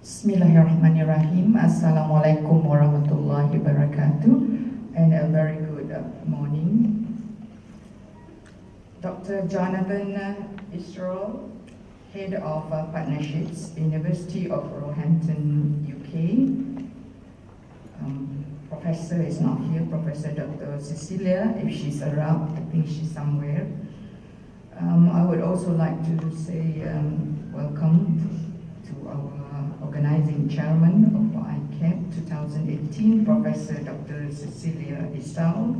Bismillahirrahmanirrahim. Assalamualaikum warahmatullahi wabarakatuh, and a very good morning. Dr. Jonathan Israel, Head of Partnerships, University of Roehampton, UK. Professor is not here, Professor Dr. Cecilia, if she's around, I think she's somewhere. I would also like to say welcome to our organizing chairman of ICAP 2018, Professor Dr. Cecilia Isau.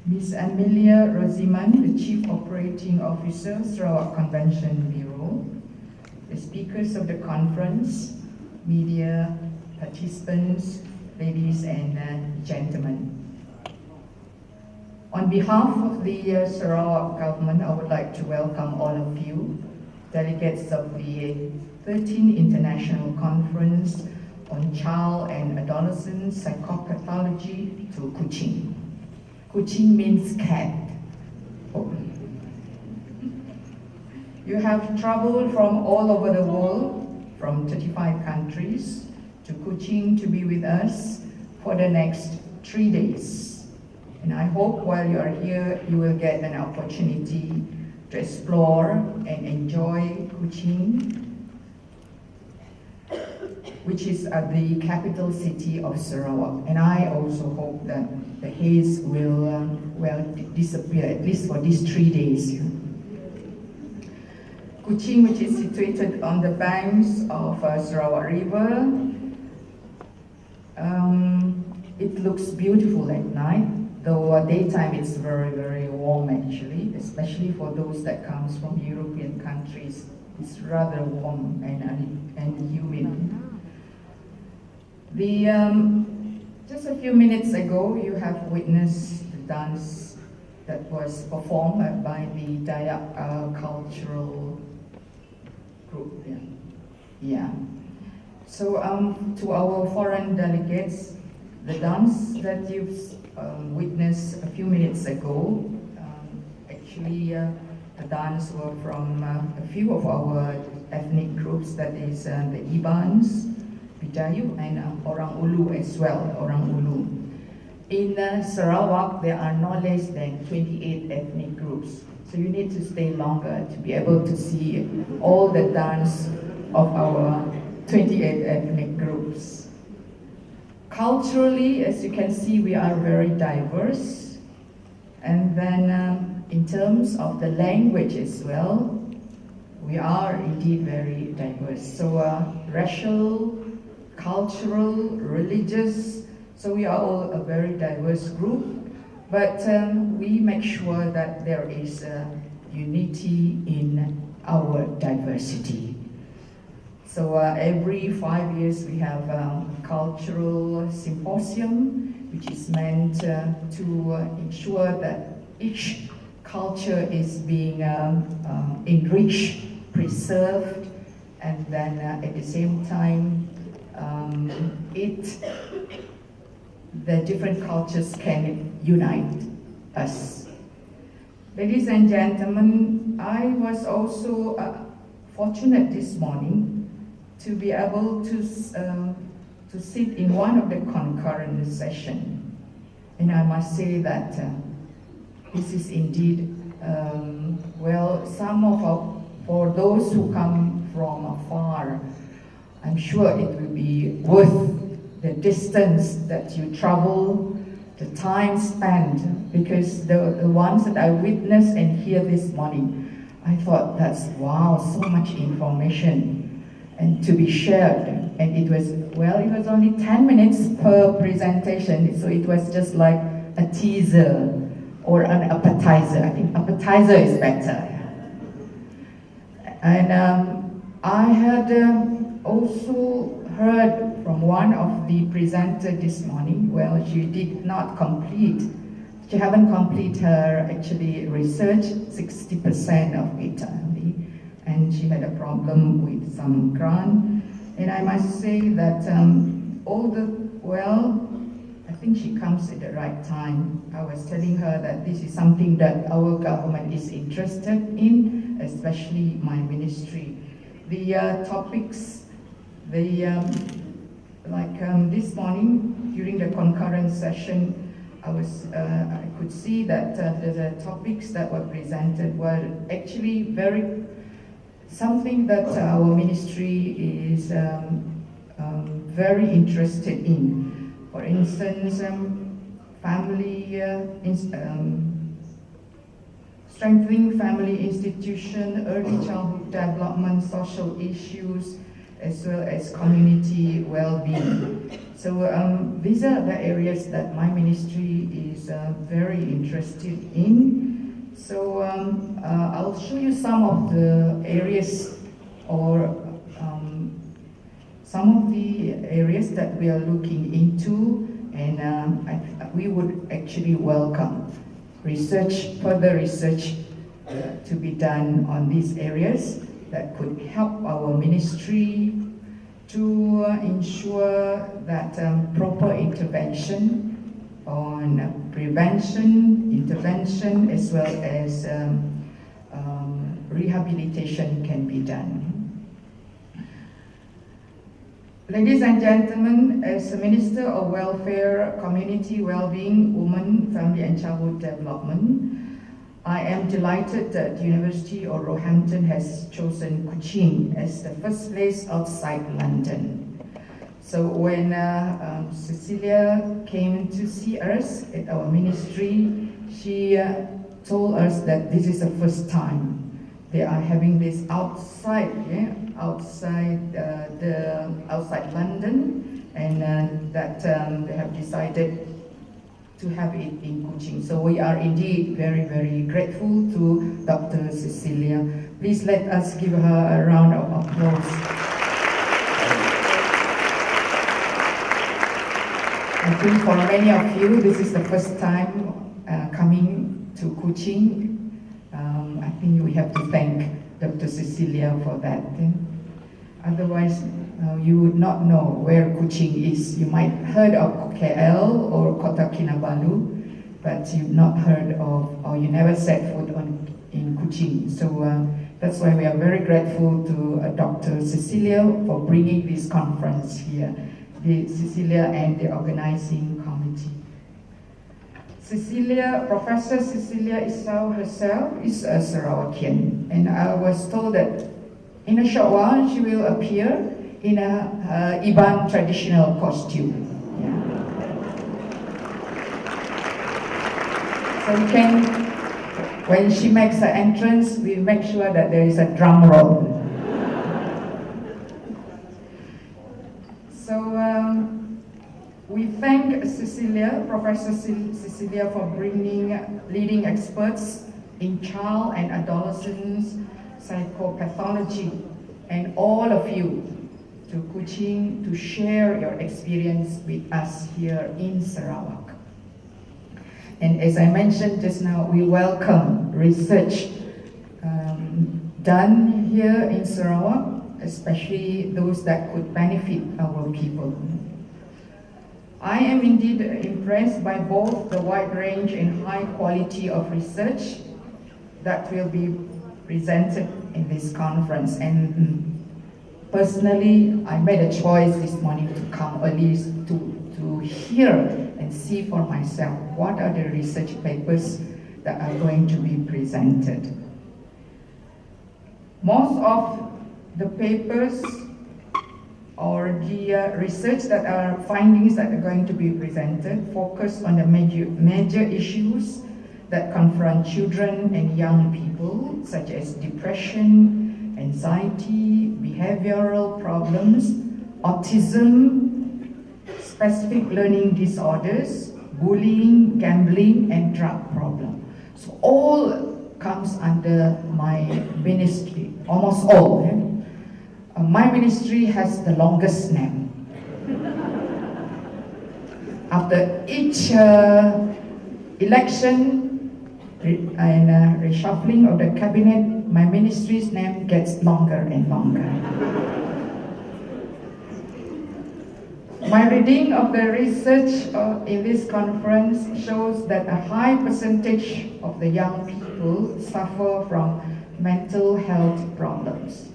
Ms. Amelia Roziman, the Chief Operating Officer, Sarawak Convention Bureau. The speakers of the conference, media, participants, ladies and gentlemen. On behalf of the Sarawak government, I would like to welcome all of you, delegates of the 13th International Conference on Child and Adolescent Psychopathology to Kuching. Kuching means cat. Oh. You have traveled from all over the world, from 35 countries, to Kuching to be with us for the next 3 days. And I hope while you are here, you will get an opportunity to explore and enjoy Kuching, which is the capital city of Sarawak. And I also hope that the haze will disappear, at least for these 3 days. Kuching, which is situated on the banks of Sarawak River, it looks beautiful at night. Though daytime it's very, very warm actually, especially for those that comes from European countries. It's rather warm and humid. Just a few minutes ago, you have witnessed the dance that was performed by the Dayak cultural group. Yeah. So to our foreign delegates, the dance that you've witnessed a few minutes ago, actually the dance were from a few of our ethnic groups, that is the Ibans, Bidayu, and Orang Ulu as well, Orang Ulu. In Sarawak, there are no less than 28 ethnic groups. So you need to stay longer to be able to see all the dance of our 28 ethnic groups. Culturally, as you can see, we are very diverse. And then in terms of the language as well, we are indeed very diverse. So racial, cultural, religious, so we are all a very diverse group. But we make sure that there is unity in our diversity. So every 5 years we have a cultural symposium, which is meant to ensure that each culture is being enriched, preserved, and then at the same time, the different cultures can unite us. Ladies and gentlemen, I was also fortunate this morning to be able to sit in one of the concurrent sessions. And I must say that this is indeed, for those who come from afar, I'm sure it will be worth the distance that you travel, the time spent, because the ones that I witnessed and hear this morning, I thought that's, wow, so much information and to be shared. And it was only 10 minutes per presentation, so it was just like a teaser or an appetizer. I think appetizer is better. And I had also heard from one of the presenters this morning, she haven't completed her actually research, 60% of it only, and she had a problem with some grant. And I must say that I think she comes at the right time. I was telling her that this is something that our government is interested in, especially my ministry. The topics, this morning during the concurrent session, I could see that the topics that were presented were actually something that our ministry is very interested in. For instance, strengthening family institution, early childhood development, social issues, as well as community well-being. So these are the areas that my ministry is very interested in. So I'll show you some of the areas that we are looking into, and we would actually welcome further research to be done on these areas that could help our ministry to ensure that proper intervention on prevention, intervention, as well as rehabilitation can be done. Ladies and gentlemen, as the Minister of Welfare, Community Wellbeing, Women, Family and Childhood Development, I am delighted that University of Roehampton has chosen Kuching as the first place outside London. So when Cecilia came to see us at our ministry, she told us that this is the first time they are having this outside London, and that they have decided to have it in Kuching. So we are indeed very, very grateful to Dr. Cecilia. Please let us give her a round of applause. I think for many of you, this is the first time coming to Kuching. I think we have to thank Dr. Cecilia for that. Otherwise, you would not know where Kuching is. You might heard of KL or Kota Kinabalu, but you've not heard of, or you never set foot in Kuching. So that's why we are very grateful to Dr. Cecilia for bringing this conference here, Cecilia and the organizing committee. Professor Cecilia Isau herself is a Sarawakian, and I was told that in a short while she will appear in a Iban traditional costume. Yeah. So when she makes her entrance, we make sure that there is a drum roll. So we thank Professor Cecilia, for bringing leading experts in child and adolescent psychopathology and all of you to Kuching to share your experience with us here in Sarawak. And as I mentioned just now, we welcome research done here in Sarawak, especially those that could benefit our people. I am indeed impressed by both the wide range and high quality of research that will be presented in this conference. And personally, I made a choice this morning to come early to hear and see for myself what are the research papers that are going to be presented. Most of the papers or the research findings that are going to be presented focus on the major issues that confront children and young people, such as depression, anxiety, behavioral problems, autism, specific learning disorders, bullying, gambling, and drug problem. So all comes under my ministry, almost all. My ministry has the longest name. After each election and reshuffling of the cabinet, my ministry's name gets longer and longer. My reading of the research in this conference shows that a high percentage of the young people suffer from mental health problems.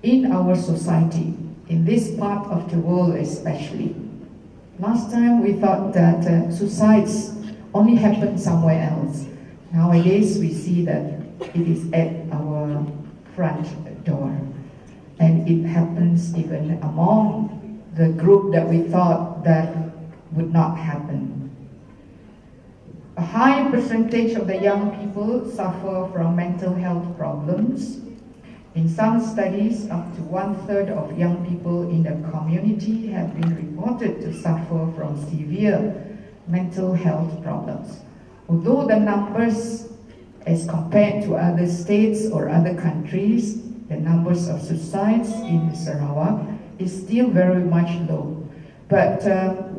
in our society, in this part of the world especially. Last time we thought that suicides only happen somewhere else. Nowadays we see that it is at our front door. And it happens even among the group that we thought that would not happen. A high percentage of the young people suffer from mental health problems. In some studies, up to 1/3 of young people in the community have been reported to suffer from severe mental health problems. Although the numbers, as compared to other states or other countries, the numbers of suicides in Sarawak is still very much low. But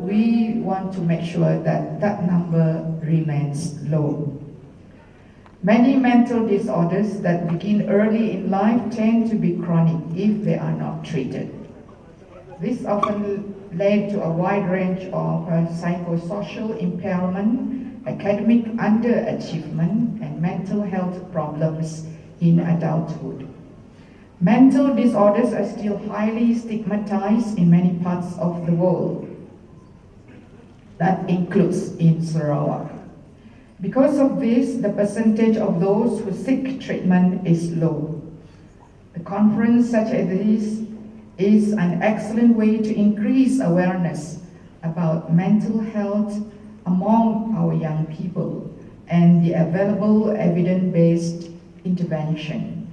we want to make sure that that number remains low. Many mental disorders that begin early in life tend to be chronic if they are not treated. This often led to a wide range of psychosocial impairment, academic underachievement, and mental health problems in adulthood. Mental disorders are still highly stigmatized in many parts of the world. That includes in Sarawak. Because of this, the percentage of those who seek treatment is low. A conference such as this is an excellent way to increase awareness about mental health among our young people and the available evidence-based intervention.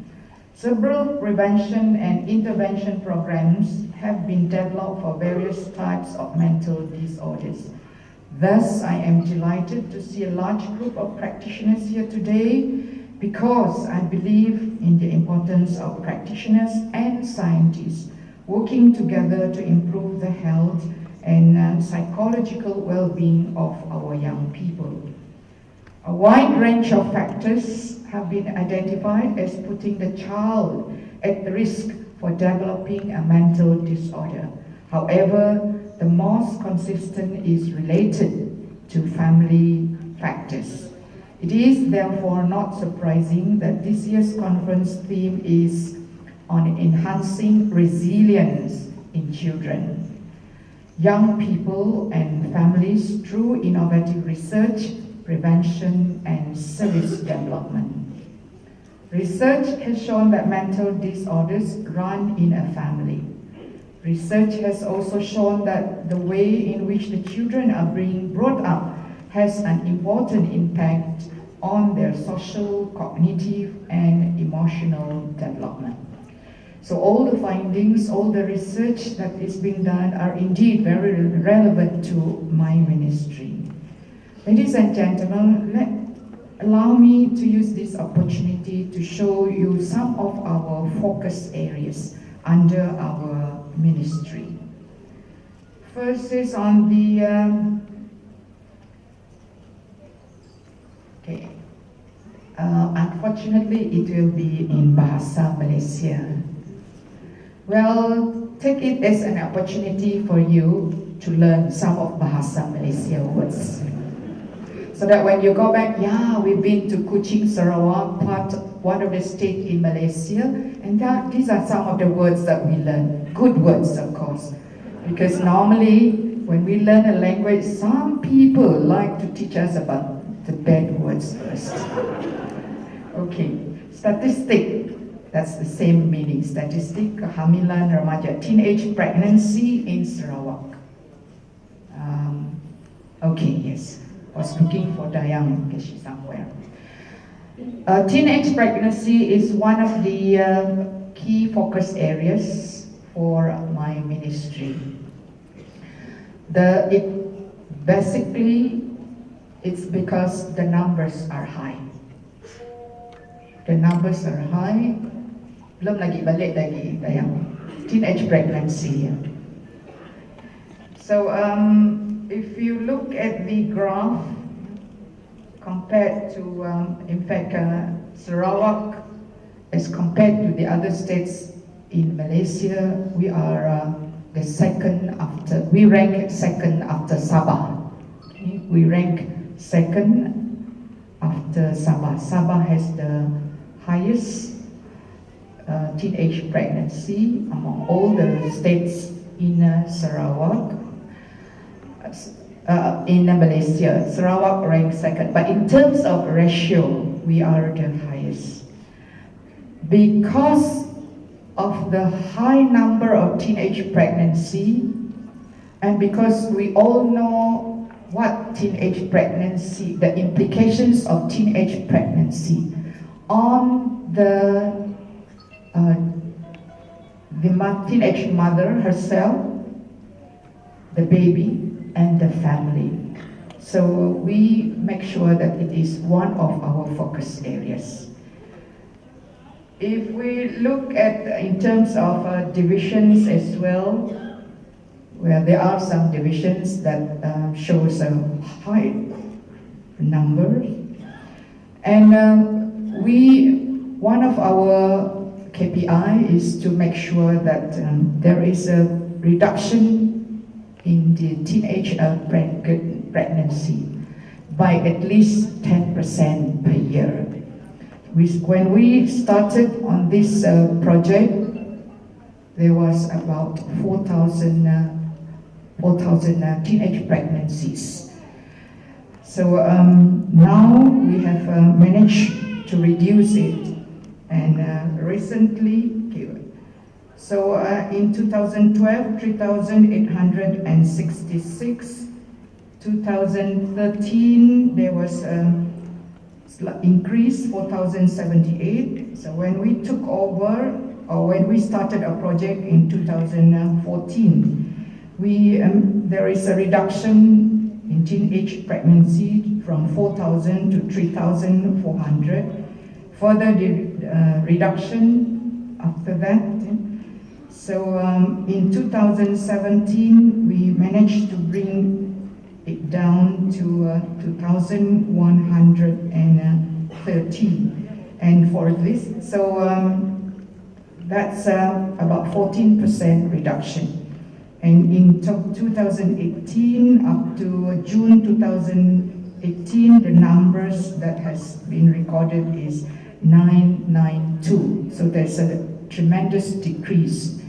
Several prevention and intervention programs have been developed for various types of mental disorders. Thus, I am delighted to see a large group of practitioners here today because I believe in the importance of practitioners and scientists working together to improve the health and psychological well-being of our young people. A wide range of factors have been identified as putting the child at risk for developing a mental disorder. However, the most consistent is related to family factors. It is therefore not surprising that this year's conference theme is on enhancing resilience in children, young people and families through innovative research, prevention and service development. Research has shown that mental disorders run in a family. Research has also shown that the way in which the children are being brought up has an important impact on their social, cognitive, and emotional development. So all the findings, all the research that is being done are indeed very relevant to my ministry. Ladies and gentlemen, allow me to use this opportunity to show you some of our focus areas under our ministry. First is on the unfortunately it will be in Bahasa Malaysia. Well, take it as an opportunity for you to learn some of Bahasa Malaysia words. So that when you go back, yeah, we've been to Kuching, Sarawak, one of the states in Malaysia, and these are some of the words that we learn. Good words, of course. Because normally, when we learn a language, some people like to teach us about the bad words first. Okay, statistic, that's the same meaning. Statistic, kehamilan remaja, teenage pregnancy in Sarawak. Okay, yes. I was looking for Dayang, because she's somewhere. Teenage pregnancy is one of the key focus areas for my ministry. Basically, it's because the numbers are high. The numbers are high. Belum lagi balik lagi Dayang. Teenage pregnancy. So, if you look at the graph, compared to, in fact, Sarawak, as compared to the other states in Malaysia, we are we rank second after Sabah. Okay? We rank second after Sabah. Sabah has the highest teenage pregnancy among all the states in Sarawak. In Malaysia, Sarawak ranks second, but in terms of ratio, we are the highest. Because of the high number of teenage pregnancy, and because we all know what teenage pregnancy, the implications of teenage pregnancy on the teenage mother herself, the baby, and the family. So we make sure that it is one of our focus areas. If we look at in terms of divisions as well, where there are some divisions that shows a high number, and one of our KPI is to make sure that there is a reduction in the teenage pregnancy by at least 10% per year. When we started on this project, there was about 4,000 teenage pregnancies. So now we have managed to reduce it, and recently, so in 2012, 3,866. 2013, there was increase, 4,078. So when we took over, or when we started a project in 2014, there is a reduction in teenage pregnancy from 4,000 to 3,400. Further reduction after that. So in 2017, we managed to bring it down to 2,130. And for this, so that's about 14% reduction. And in 2018 up to June 2018, the numbers that has been recorded is 992. So there's a tremendous decrease.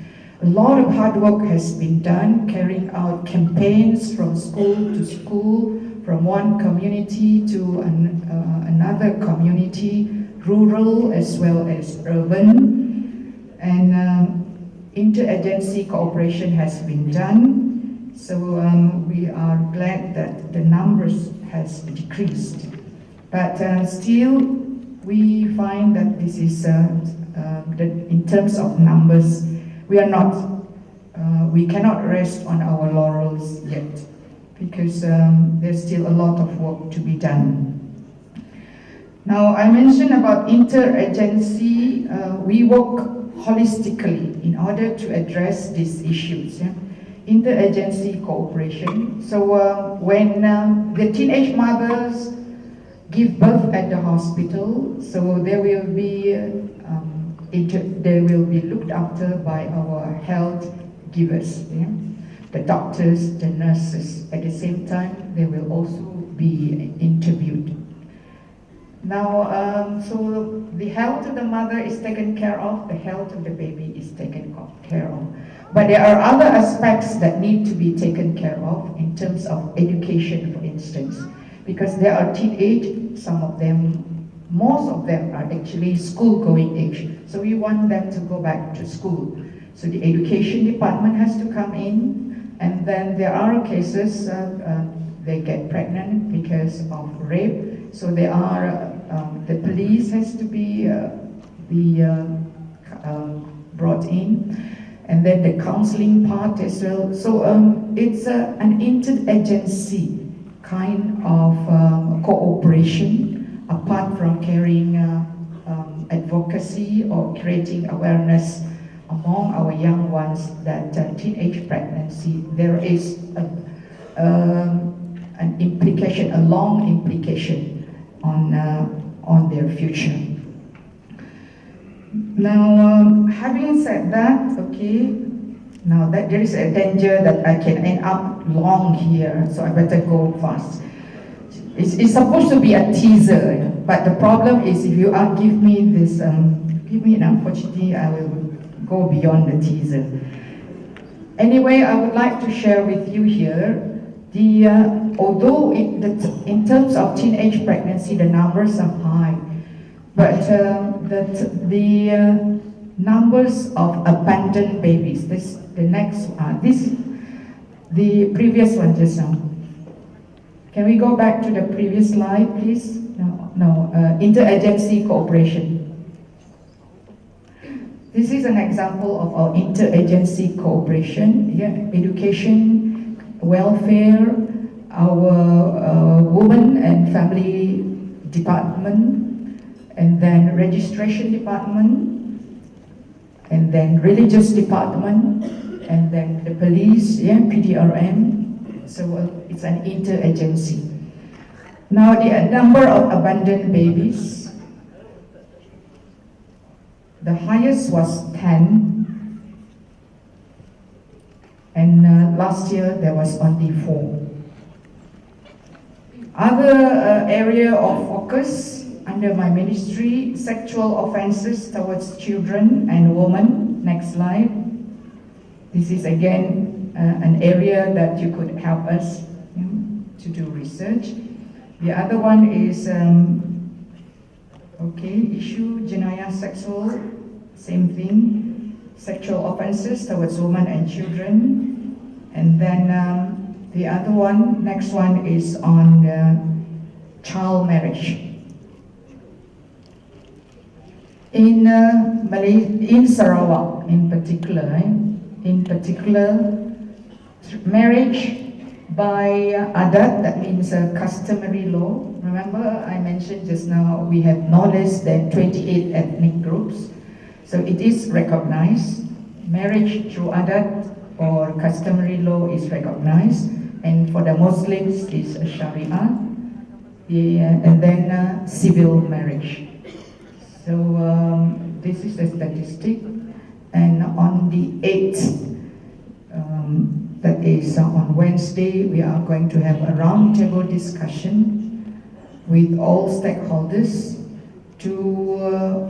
A lot of hard work has been done, carrying out campaigns from school to school, from one community to another community, rural as well as urban. And interagency cooperation has been done. So we are glad that the numbers has decreased. But still, we find that this is, in terms of numbers, we cannot rest on our laurels yet, because there's still a lot of work to be done. Now, I mentioned about interagency. We work holistically in order to address these issues. Yeah? Interagency cooperation. So when the teenage mothers give birth at the hospital, so they will be looked after by our health givers, yeah? The doctors, the nurses. At the same time, they will also be interviewed. Now, so the health of the mother is taken care of, the health of the baby is taken care of. But there are other aspects that need to be taken care of in terms of education, for instance, because there are teenage, most of them are actually school-going age. So we want them to go back to school. So the education department has to come in, and then there are cases they get pregnant because of rape. So there are the police has to be brought in, and then the counseling part as well. So it's an interagency kind of cooperation, apart from carrying advocacy or creating awareness among our young ones that teenage pregnancy, there is an implication, a long implication on their future. Now, having said that, okay, now that there is a danger that I can end up long here, so I better go fast. It's supposed to be a teaser, but the problem is if you give me this give me an opportunity, I will go beyond the teaser. Anyway, I would like to share with you here, although in terms of teenage pregnancy, the numbers are high, but the numbers of abandoned babies, the previous one just now. Can we go back to the previous slide, please? No, interagency cooperation. This is an example of our interagency cooperation. Education, welfare, our women and family department, and then registration department, and then religious department, and then the police, PDRM. So it's an interagency. Now the number of abandoned babies, the highest was 10, and last year there was only 4. Other area of focus under my ministry, sexual offenses towards children and women. Next slide. This is again an area that you could help us to do research. The other one is issue jenayah sexual, same thing, sexual offenses towards women and children. And then the other one, next one is on child marriage. In Sarawak in particular, marriage by adat, that means customary law. Remember I mentioned just now we have no less than 28 ethnic groups. So it is recognized. Marriage through adat or customary law is recognized. And for the Muslims is Sharia. And then civil marriage. So this is the statistic. And on the 8th, that is on Wednesday, we are going to have a roundtable discussion with all stakeholders to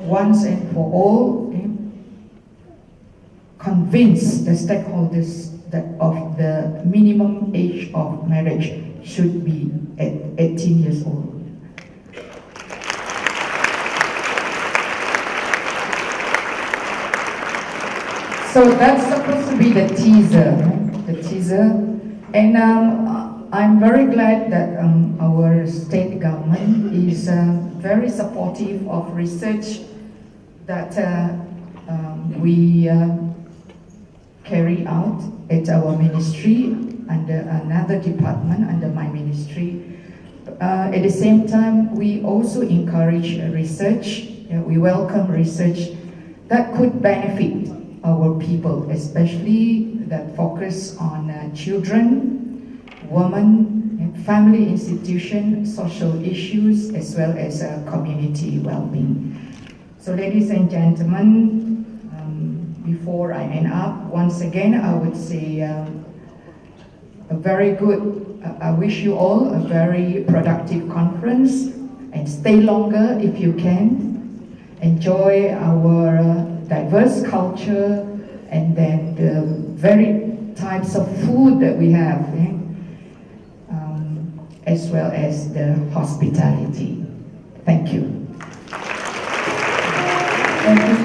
once and for all convince the stakeholders that of the minimum age of marriage should be at 18 years old. So that's supposed to be the teaser. And I'm very glad that our state government is very supportive of research that we carry out at our ministry under another department under my ministry. At the same time, we also encourage research. We welcome research that could benefit our people, especially that focus on children, women, family institution, social issues, as well as community well-being. So ladies and gentlemen, before I end up, once again, I would say a very good, I wish you all a very productive conference, and stay longer if you can. Enjoy our diverse culture, and then the very types of food that we have, as well as the hospitality. Thank you. Thank you.